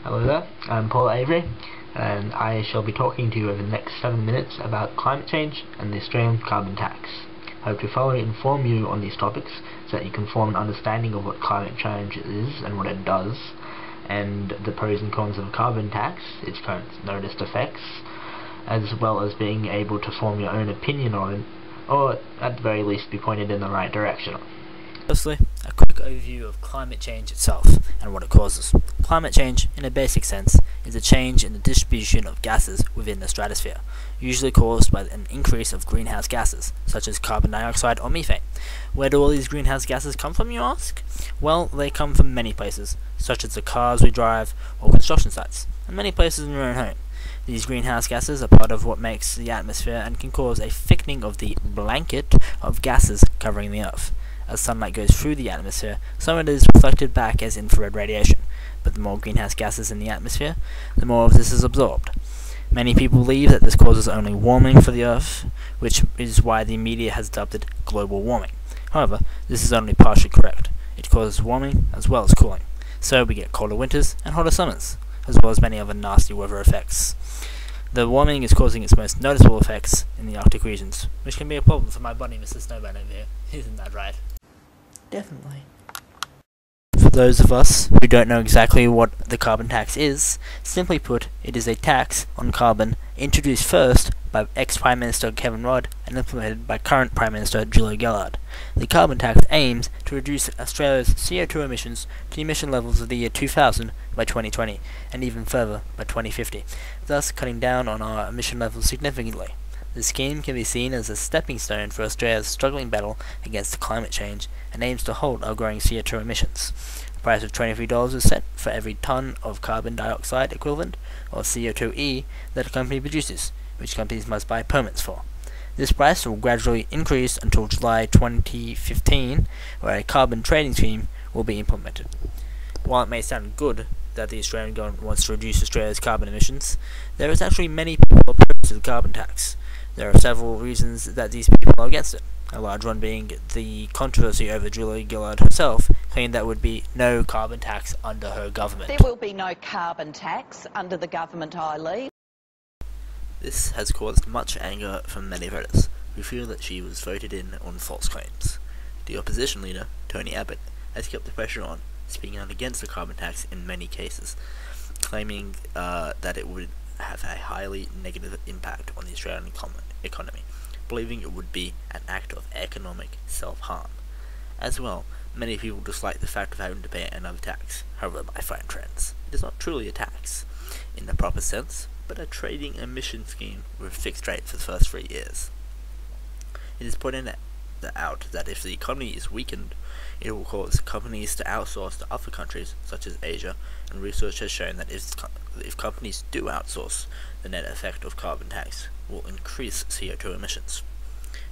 Hello there, I'm Paul Avery, and I shall be talking to you over the next 7 minutes about climate change and the Australian carbon tax. I hope to thoroughly inform you on these topics so that you can form an understanding of what climate change is and what it does, and the pros and cons of a carbon tax, its current noticed effects, as well as being able to form your own opinion on it, or at the very least be pointed in the right direction. Firstly, a quick overview of climate change itself and what it causes. Climate change, in a basic sense, is a change in the distribution of gases within the stratosphere, usually caused by an increase of greenhouse gases, such as carbon dioxide or methane. Where do all these greenhouse gases come from, you ask? Well, they come from many places, such as the cars we drive or construction sites, and many places in your own home. These greenhouse gases are part of what makes the atmosphere and can cause a thickening of the blanket of gases covering the Earth. As sunlight goes through the atmosphere, some of it is reflected back as infrared radiation, but the more greenhouse gases in the atmosphere, the more of this is absorbed. Many people believe that this causes only warming for the Earth, which is why the media has dubbed it global warming. However, this is only partially correct. It causes warming as well as cooling, so we get colder winters and hotter summers, as well as many other nasty weather effects. The warming is causing its most noticeable effects in the Arctic regions, which can be a problem for my buddy Mr. Snowman over here. Isn't that right? Definitely. For those of us who don't know exactly what the carbon tax is, simply put, it is a tax on carbon introduced first by ex-Prime Minister Kevin Rudd and implemented by current Prime Minister Julia Gillard. The carbon tax aims to reduce Australia's CO2 emissions to the emission levels of the year 2000 by 2020, and even further by 2050, thus cutting down on our emission levels significantly. The scheme can be seen as a stepping stone for Australia's struggling battle against climate change and aims to halt our growing CO2 emissions. A price of $23 is set for every tonne of carbon dioxide equivalent, or CO2e, that a company produces, which companies must buy permits for. This price will gradually increase until July 2015, where a carbon trading scheme will be implemented. While it may sound good that the Australian government wants to reduce Australia's carbon emissions, there is actually many people opposed to the carbon tax. There are several reasons that these people are against it, a large one being the controversy over Julia Gillard herself, claiming that would be no carbon tax under her government. There will be no carbon tax under the government I lead. This has caused much anger from many voters, who feel that she was voted in on false claims. The opposition leader, Tony Abbott, has kept the pressure on, speaking out against the carbon tax in many cases, claiming that it would have a highly negative impact on the Australian economy, believing it would be an act of economic self-harm. As well, many people dislike the fact of having to pay another tax. However, my fine friends, it is not truly a tax in the proper sense, but a trading emission scheme with a fixed rate for the first 3 years. It is pointed out that if the economy is weakened, it will cause companies to outsource to other countries such as Asia, and research has shown that if companies do outsource, the net effect of carbon tax will increase CO2 emissions.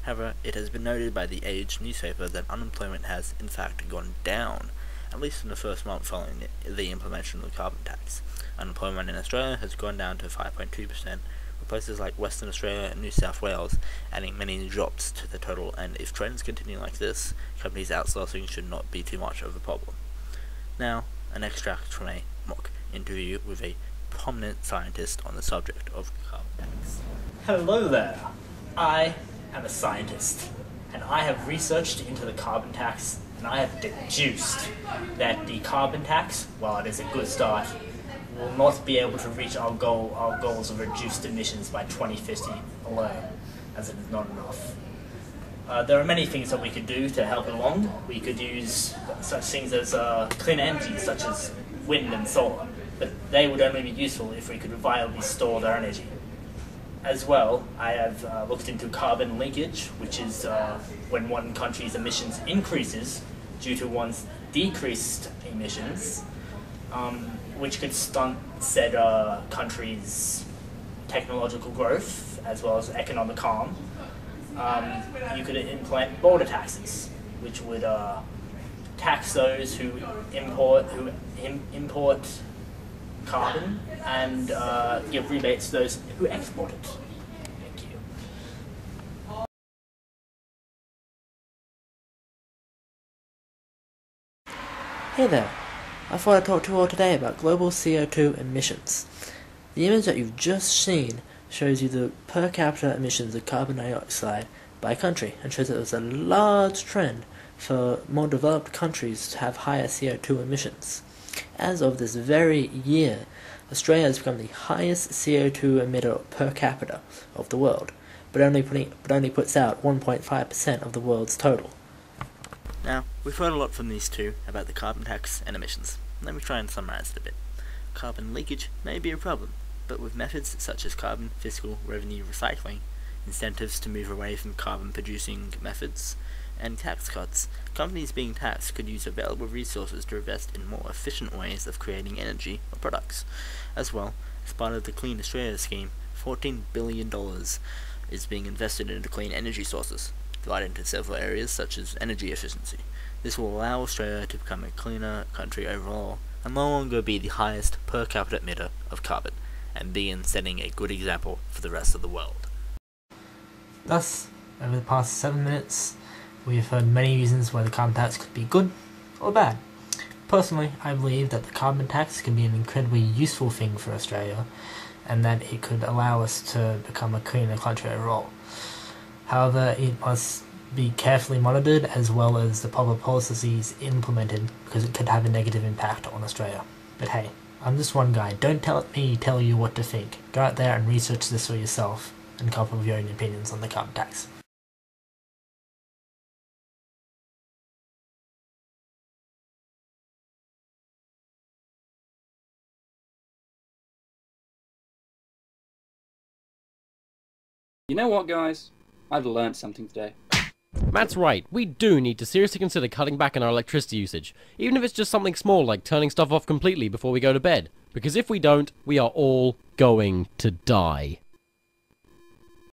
However, it has been noted by the Age newspaper that unemployment has in fact gone down, at least in the first month following the implementation of the carbon tax. Unemployment in Australia has gone down to 5.2%, with places like Western Australia and New South Wales adding many jobs to the total, and if trends continue like this, companies outsourcing should not be too much of a problem. Now, an extract from a mock interview with a prominent scientist on the subject of carbon tax. Hello there. I am a scientist, and I have researched into the carbon tax, and I have deduced that the carbon tax, while it is a good start, will not be able to reach our goals of reduced emissions by 2050 alone, as it is not enough. There are many things that we could do to help along. We could use such things as clean energy, such as wind and solar, but they would only be useful if we could reliably store their energy. As well, I have looked into carbon linkage, which is when one country's emissions increases due to one's decreased emissions, which could stunt said country's technological growth as well as economic harm. You could implement border taxes, which would tax those who import carbon and give rebates to those who export it. Thank you. Hey there. I thought I'd talk to you all today about global CO2 emissions. The image that you've just seen shows you the per capita emissions of carbon dioxide by country, and shows that there's a large trend for more developed countries to have higher CO2 emissions. As of this very year, Australia has become the highest CO2 emitter per capita of the world, but only puts out 1.5% of the world's total. Now, we've heard a lot from these two about the carbon tax and emissions. Let me try and summarise it a bit. Carbon leakage may be a problem, but with methods such as carbon fiscal revenue recycling, incentives to move away from carbon-producing methods, and tax cuts, companies being taxed could use available resources to invest in more efficient ways of creating energy or products. As well, as part of the Clean Australia scheme, $14 billion is being invested into clean energy sources, divided into several areas such as energy efficiency. This will allow Australia to become a cleaner country overall, and no longer be the highest per capita emitter of carbon, and begin setting a good example for the rest of the world. Thus, over the past 7 minutes, we have heard many reasons why the carbon tax could be good or bad. Personally, I believe that the carbon tax can be an incredibly useful thing for Australia, and that it could allow us to become a cleaner country overall. However, it must be carefully monitored as well as the proper policies implemented, because it could have a negative impact on Australia. But hey, I'm just one guy. Don't let me tell you what to think. Go out there and research this for yourself and come up with your own opinions on the carbon tax. You know what, guys? I've learned something today. Matt's right, we do need to seriously consider cutting back on our electricity usage, even if it's just something small like turning stuff off completely before we go to bed. Because if we don't, we are all going to die.